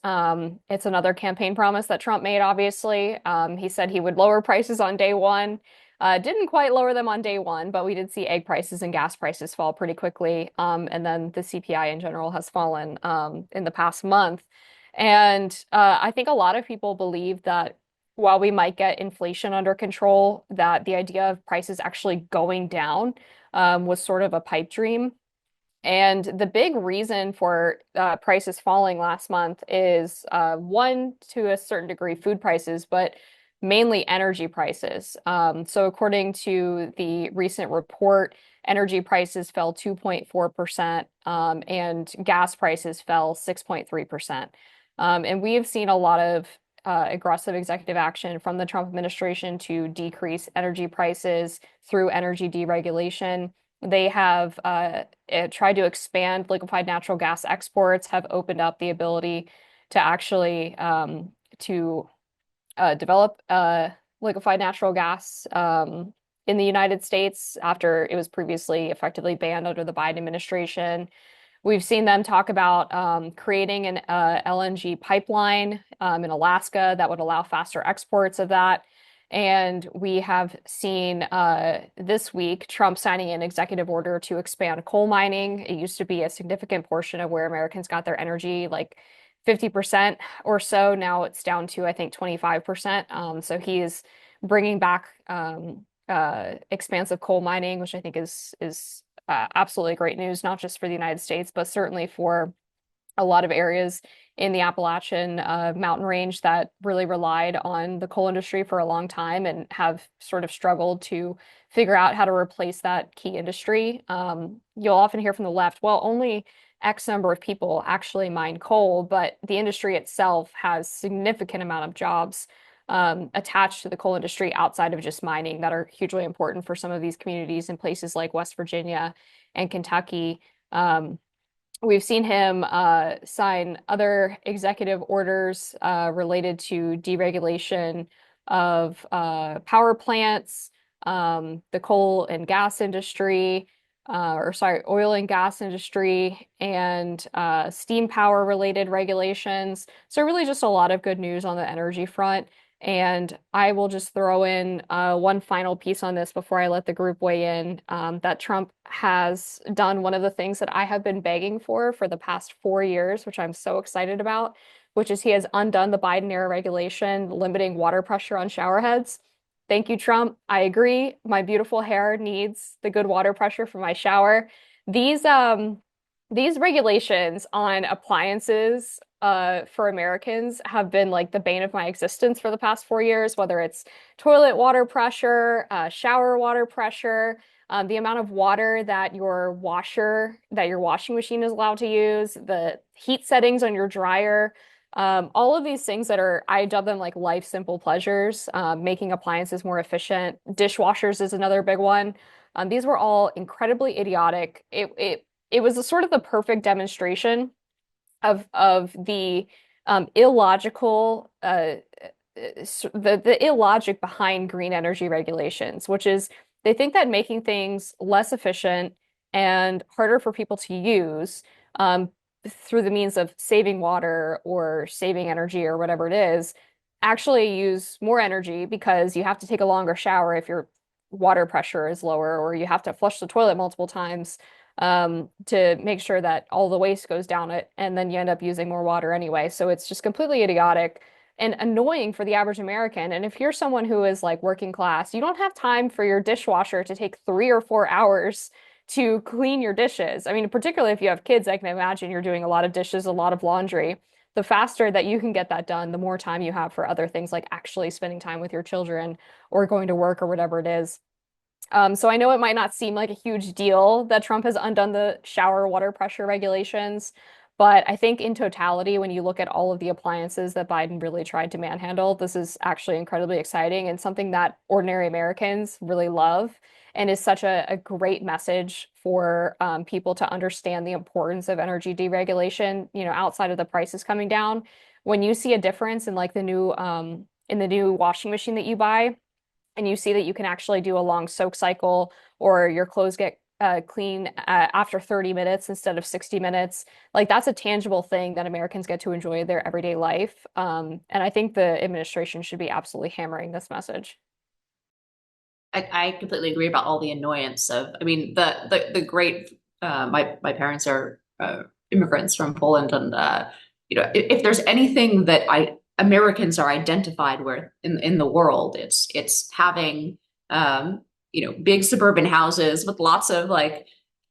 It's another campaign promise that Trump made, obviously. He said he would lower prices on day one. Didn't quite lower them on day one, but we did see egg prices and gas prices fall pretty quickly. And then the CPI in general has fallen in the past month. And I think a lot of people believe that while we might get inflation under control, that the idea of prices actually going down was sort of a pipe dream. And the big reason for prices falling last month is one, to a certain degree, food prices, but mainly energy prices. So according to the recent report, energy prices fell 2.4%, and gas prices fell 6.3%. And we have seen a lot of aggressive executive action from the Trump administration to decrease energy prices through energy deregulation. They have tried to expand liquefied natural gas exports, have opened up the ability to actually to develop liquefied natural gas in the United States after it was previously effectively banned under the Biden administration. We've seen them talk about creating an LNG pipeline in Alaska that would allow faster exports of that. And we have seen this week Trump signing an executive order to expand coal mining. It used to be a significant portion of where Americans got their energy, like 50% or so. Now it's down to, I think, 25%. So he is bringing back expansive coal mining, which I think is absolutely great news, not just for the United States, but certainly for a lot of areas in the Appalachian mountain range that really relied on the coal industry for a long time and have sort of struggled to figure out how to replace that key industry. You'll often hear from the left, well, only X number of people actually mine coal, but the industry itself has significant amount of jobs attached to the coal industry outside of just mining that are hugely important for some of these communities in places like West Virginia and Kentucky. We've seen him sign other executive orders related to deregulation of power plants, the coal and gas industry, oil and gas industry, and steam power related regulations. So really just a lot of good news on the energy front. And I will just throw in one final piece on this before I let the group weigh in, that Trump has done one of the things that I have been begging for the past 4 years, which I'm so excited about, which is he has undone the Biden era regulation limiting water pressure on shower heads. Thank you, Trump. I agree. My beautiful hair needs the good water pressure for my shower. These regulations on appliances for Americans have been like the bane of my existence for the past 4 years, whether it's toilet water pressure, shower water pressure, the amount of water that your washing machine is allowed to use, the heat settings on your dryer, all of these things I dub them like life simple pleasures, making appliances more efficient. Dishwashers is another big one. These were all incredibly idiotic. It was a sort of the perfect demonstration of the illogical the illogic behind green energy regulations, which is they think that making things less efficient and harder for people to use through the means of saving water or saving energy or whatever it is, actually use more energy because you have to take a longer shower if your water pressure is lower, or you have to flush the toilet multiple times to make sure that all the waste goes down it, and then you end up using more water anyway. So it's just completely idiotic and annoying for the average American. And if you're someone who is like working class, you don't have time for your dishwasher to take 3 or 4 hours to clean your dishes. I mean, particularly if you have kids, I can imagine you're doing a lot of dishes, a lot of laundry. The faster that you can get that done, the more time you have for other things like actually spending time with your children or going to work or whatever it is. So I know it might not seem like a huge deal that Trump has undone the shower water pressure regulations, but I think in totality, when you look at all of the appliances that Biden really tried to manhandle, this is actually incredibly exciting and something that ordinary Americans really love, and is such a great message for people to understand the importance of energy deregulation, outside of the prices coming down. When you see a difference in like the new washing machine that you buy, and you see that you can actually do a long soak cycle, or your clothes get clean after 30 minutes instead of 60 minutes. Like that's a tangible thing that Americans get to enjoy their everyday life. And I think the administration should be absolutely hammering this message. I completely agree about all the annoyance of, I mean, the great, my parents are immigrants from Poland, and if there's anything that Americans are identified with in the world, it's having big suburban houses with lots of like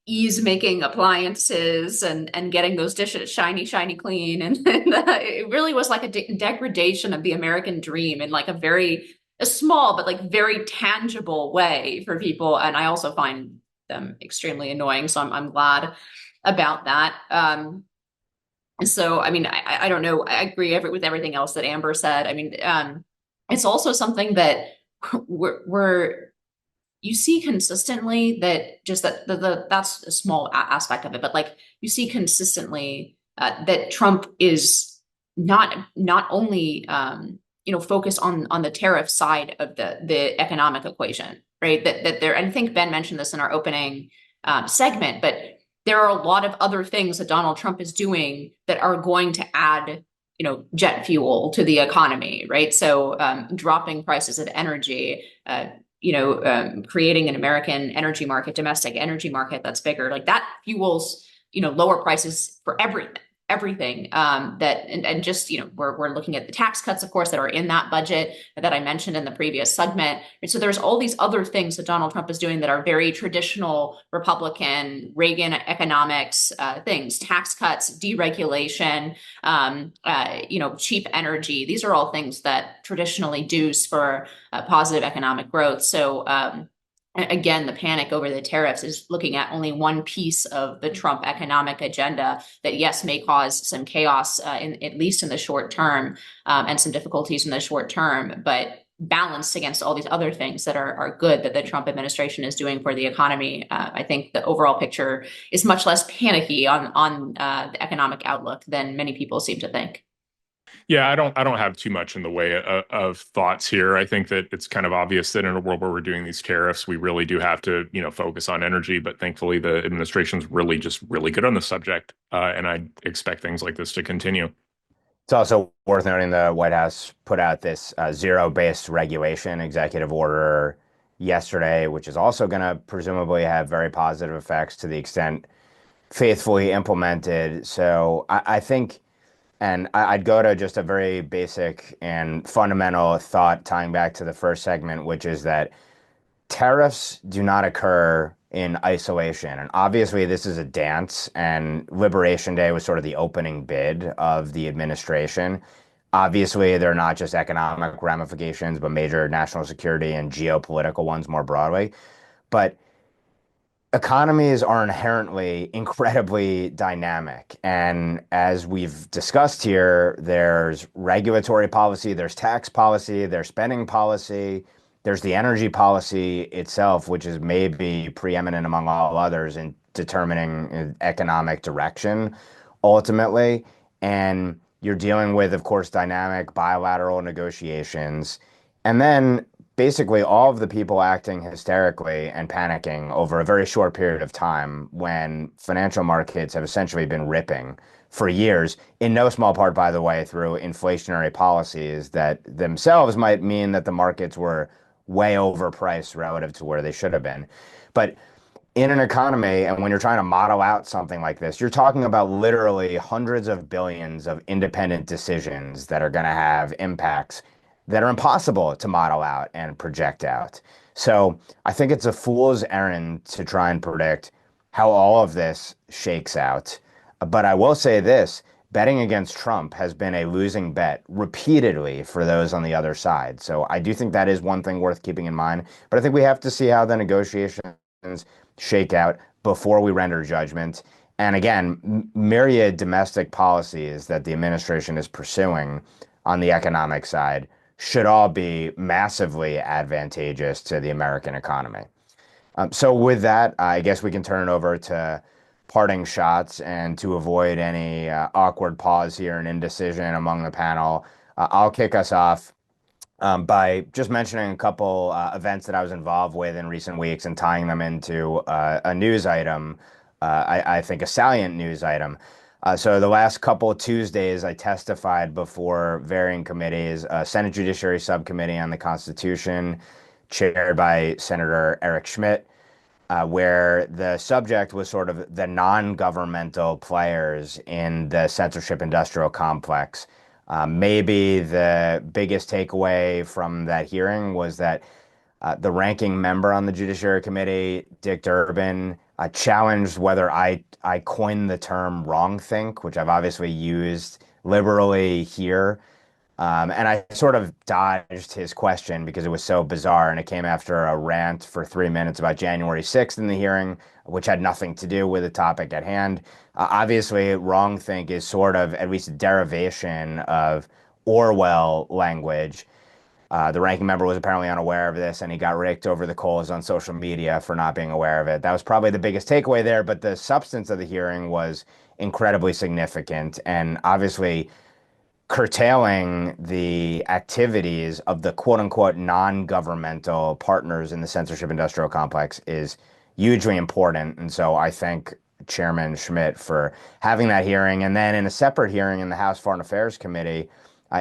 ease making appliances and getting those dishes shiny clean, and it really was like a degradation of the American dream in like a small but like very tangible way for people. And I also find them extremely annoying, so I'm glad about that. So, I mean, I don't know. I agree with everything else that Amber said. I mean, it's also something that we're you see consistently that just that's a small aspect of it, but like you see consistently that Trump is not only focused on the tariff side of the economic equation, right? That there, and I think Ben mentioned this in our opening segment, but there are a lot of other things that Donald Trump is doing that are going to add jet fuel to the economy, right? So dropping prices of energy, creating an American energy market, domestic energy market that's bigger, like that fuels, lower prices for everything. And just, we're looking at the tax cuts, of course, that are in that budget that I mentioned in the previous segment. And so there's all these other things that Donald Trump is doing that are very traditional Republican Reagan economics things, tax cuts, deregulation, cheap energy. These are all things that traditionally do spur positive economic growth. So again, the panic over the tariffs is looking at only one piece of the Trump economic agenda that, yes, may cause some chaos at least in the short term and some difficulties in the short term, but balanced against all these other things that are good that the Trump administration is doing for the economy. I think the overall picture is much less panicky on the economic outlook than many people seem to think. Yeah, I don't have too much in the way of thoughts here. I think that it's kind of obvious that in a world where we're doing these tariffs, we really do have to, focus on energy. But thankfully, the administration's really good on the subject, and I expect things like this to continue. It's also worth noting the White House put out this zero-based regulation executive order yesterday, which is also going to presumably have very positive effects to the extent faithfully implemented. So I think, and I'd go to just a very basic and fundamental thought tying back to the first segment, which is that tariffs do not occur in isolation. And obviously, this is a dance, and Liberation Day was sort of the opening bid of the administration. Obviously, they're not just economic ramifications, but major national security and geopolitical ones more broadly. But economies are inherently incredibly dynamic. And as we've discussed here, there's regulatory policy, there's tax policy, there's spending policy, there's the energy policy itself, which is maybe preeminent among all others in determining economic direction ultimately. And you're dealing with, of course, dynamic bilateral negotiations. And then basically all of the people acting hysterically and panicking over a very short period of time when financial markets have essentially been ripping for years, in no small part, by the way, through inflationary policies that themselves might mean that the markets were way overpriced relative to where they should have been. But in an economy, and when you're trying to model out something like this, you're talking about literally hundreds of billions of independent decisions that are going to have impacts that are impossible to model out and project out. So I think it's a fool's errand to try and predict how all of this shakes out. But I will say this, betting against Trump has been a losing bet repeatedly for those on the other side. So I do think that is one thing worth keeping in mind. But I think we have to see how the negotiations shake out before we render judgment. And again, myriad domestic policies that the administration is pursuing on the economic side should all be massively advantageous to the American economy. So with that, I guess we can turn it over to parting shots, and to avoid any awkward pause here and indecision among the panel, I'll kick us off by just mentioning a couple events that I was involved with in recent weeks and tying them into a news item, I think a salient news item. So the last couple of Tuesdays, I testified before varying committees, Senate Judiciary Subcommittee on the Constitution, chaired by Senator Eric Schmidt, where the subject was sort of the non-governmental players in the censorship industrial complex. Maybe the biggest takeaway from that hearing was that the ranking member on the Judiciary Committee, Dick Durbin, challenged whether I coined the term wrongthink, which I've obviously used liberally here. And I sort of dodged his question because it was so bizarre, and it came after a rant for 3 minutes about January 6th in the hearing, which had nothing to do with the topic at hand. Obviously, wrongthink is sort of at least a derivation of Orwell language. The ranking member was apparently unaware of this, and he got raked over the coals on social media for not being aware of it. That was probably the biggest takeaway there, but the substance of the hearing was incredibly significant. And obviously, curtailing the activities of the quote unquote non-governmental partners in the censorship industrial complex is hugely important. And so I thank Chairman Schmidt for having that hearing. And then in a separate hearing in the House Foreign Affairs Committee,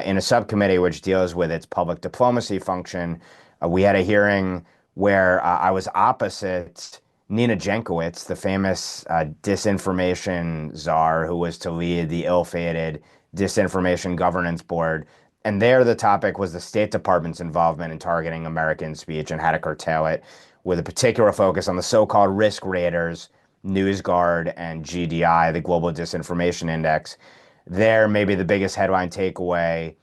in a subcommittee which deals with its public diplomacy function, we had a hearing where I was opposite Nina Jankowicz, the famous disinformation czar who was to lead the ill-fated Disinformation Governance Board. And there, the topic was the State Department's involvement in targeting American speech and how to curtail it, with a particular focus on the so-called risk raters, NewsGuard, and GDI, the Global Disinformation Index. There, maybe the biggest headline takeaway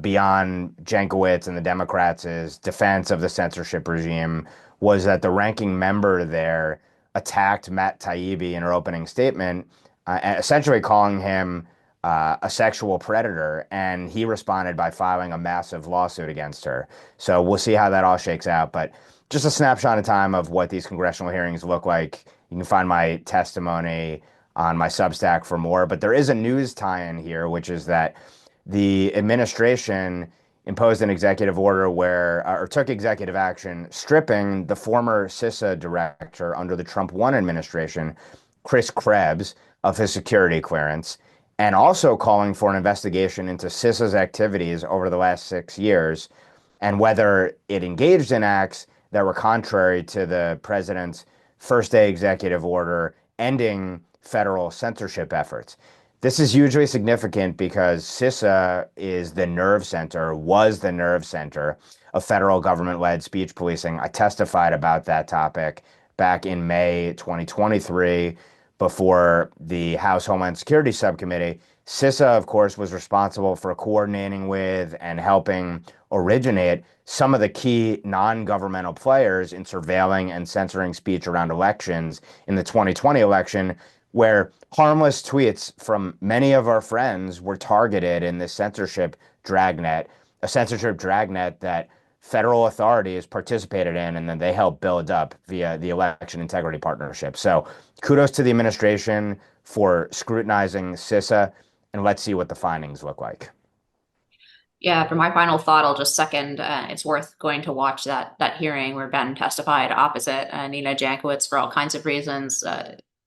beyond Jankowicz and the Democrats' defense of the censorship regime was that the ranking member there attacked Matt Taibbi in her opening statement, essentially calling him a sexual predator, and he responded by filing a massive lawsuit against her. So we'll see how that all shakes out. But just a snapshot in time of what these congressional hearings look like. You can find my testimony on my Substack for more. But there is a news tie-in here, which is that the administration imposed an executive order where, or took executive action, stripping the former CISA director under the Trump 1 administration, Chris Krebs, of his security clearance, and also calling for an investigation into CISA's activities over the last 6 years and whether it engaged in acts that were contrary to the president's first day executive order ending federal censorship efforts. This is hugely significant because CISA is the nerve center, was the nerve center of federal government-led speech policing. I testified about that topic back in May 2023 before the House Homeland Security Subcommittee. CISA, of course, was responsible for coordinating with and helping originate some of the key non-governmental players in surveilling and censoring speech around elections in the 2020 election, where harmless tweets from many of our friends were targeted in this censorship dragnet, a censorship dragnet that federal authorities participated in and then they helped build up via the Election Integrity Partnership. So kudos to the administration for scrutinizing CISA, and let's see what the findings look like. Yeah, for my final thought, I'll just second. It's worth going to watch that hearing where Ben testified opposite Nina Jankowicz for all kinds of reasons,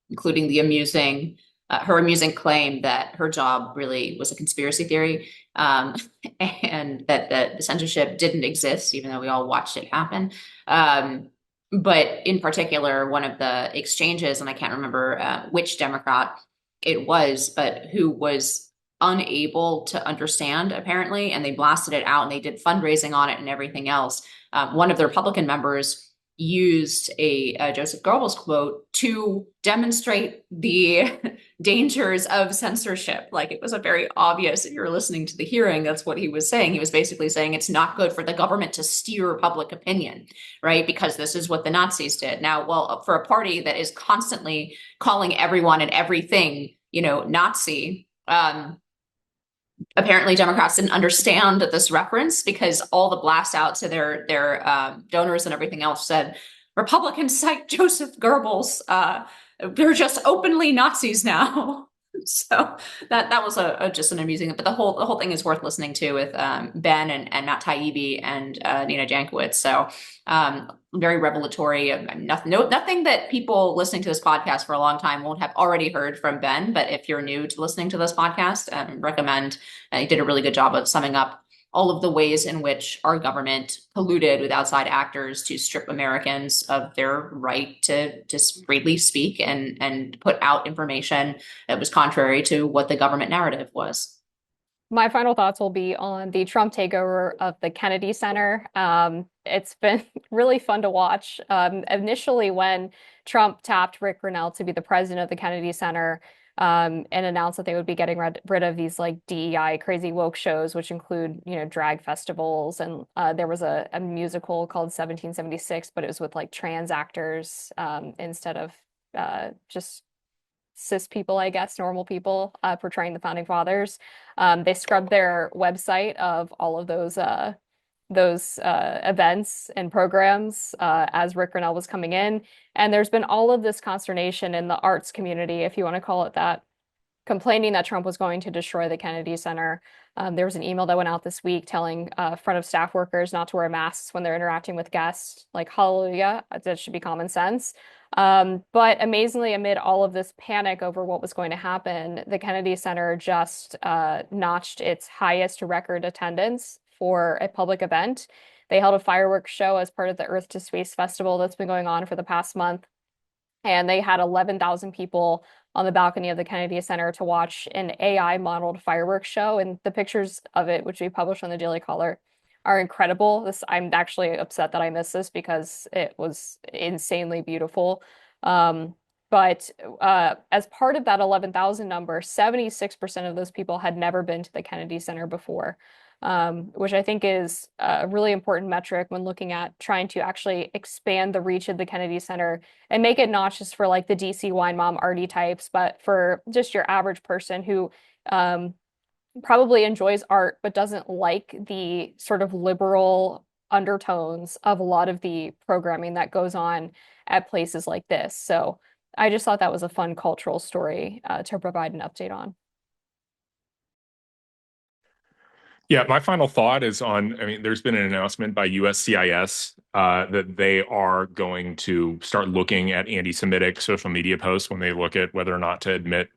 including the her amusing claim that her job really was a conspiracy theory, and that the censorship didn't exist, even though we all watched it happen. But in particular, one of the exchanges, and I can't remember which Democrat it was, but who was unable to understand, apparently, and they blasted it out and they did fundraising on it and everything else. One of the Republican members used a Joseph Goebbels quote to demonstrate the dangers of censorship. Like, it was a very obvious, if you're listening to the hearing, that's what he was saying. He was basically saying it's not good for the government to steer public opinion, right? Because this is what the Nazis did. Now, well, for a party that is constantly calling everyone and everything, Nazi, apparently Democrats didn't understand this reference because all the blasts out to their donors and everything else said, Republicans cite Joseph Goebbels. They're just openly Nazis now. So that was just an amusing, but the whole thing is worth listening to with Ben and Matt Taibbi and Nina Jankowicz. So very revelatory. Nothing that people listening to this podcast for a long time won't have already heard from Ben. But if you're new to listening to this podcast, recommend. He did a really good job of summing up all of the ways in which our government colluded with outside actors to strip Americans of their right to freely speak and put out information that was contrary to what the government narrative was. My final thoughts will be on the Trump takeover of the Kennedy Center. It's been really fun to watch. Initially, when Trump tapped Rick Grinnell to be the president of the Kennedy Center, and announced that they would be getting rid of these like DEI crazy woke shows, which include, drag festivals. And there was a musical called 1776, but it was with like trans actors instead of just cis people, I guess, normal people portraying the founding fathers. They scrubbed their website of all of those events and programs as Rick Grinnell was coming in. And there's been all of this consternation in the arts community, if you want to call it that, complaining that Trump was going to destroy the Kennedy Center. There was an email that went out this week telling front of staff workers not to wear masks when they're interacting with guests. Like, hallelujah, that should be common sense. But amazingly, amid all of this panic over what was going to happen, the Kennedy Center just notched its highest record attendance for a public event. They held a fireworks show as part of the Earth to Space Festival that's been going on for the past month. And they had 11,000 people on the balcony of the Kennedy Center to watch an AI modeled fireworks show. And the pictures of it, which we published on the Daily Caller, are incredible. I'm actually upset that I missed this because it was insanely beautiful. But as part of that 11,000 number, 76% of those people had never been to the Kennedy Center before, which I think is a really important metric when looking at trying to actually expand the reach of the Kennedy Center and make it not just for like the DC wine mom arty types, but for just your average person who probably enjoys art but doesn't like the sort of liberal undertones of a lot of the programming that goes on at places like this. So I just thought that was a fun cultural story to provide an update on. Yeah, my final thought is on, I mean, there's been an announcement by USCIS that they are going to start looking at anti-Semitic social media posts when they look at whether or not to admit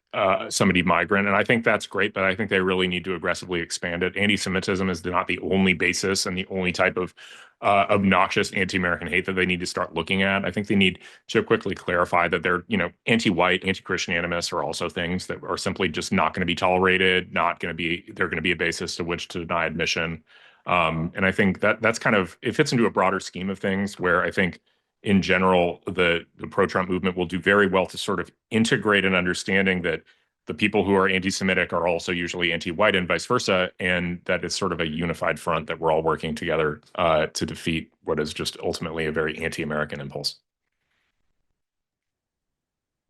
somebody migrant. And I think that's great, but I think they really need to aggressively expand it. Anti-Semitism is not the only basis and the only type of obnoxious anti-American hate that they need to start looking at. I think they need to quickly clarify that they're, anti-white, anti-Christian animus are also things that are simply just not going to be tolerated, they're going to be a basis to which to deny admission. And I think that's kind of, it fits into a broader scheme of things where I think in general, the pro-Trump movement will do very well to sort of integrate an understanding that the people who are anti-Semitic are also usually anti-white and vice versa, and that it's sort of a unified front that we're all working together to defeat what is just ultimately a very anti-American impulse.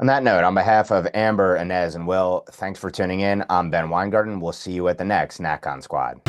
On that note, on behalf of Amber, Inez, and Will, thanks for tuning in. I'm Ben Weingarten. We'll see you at the next NatCon Squad.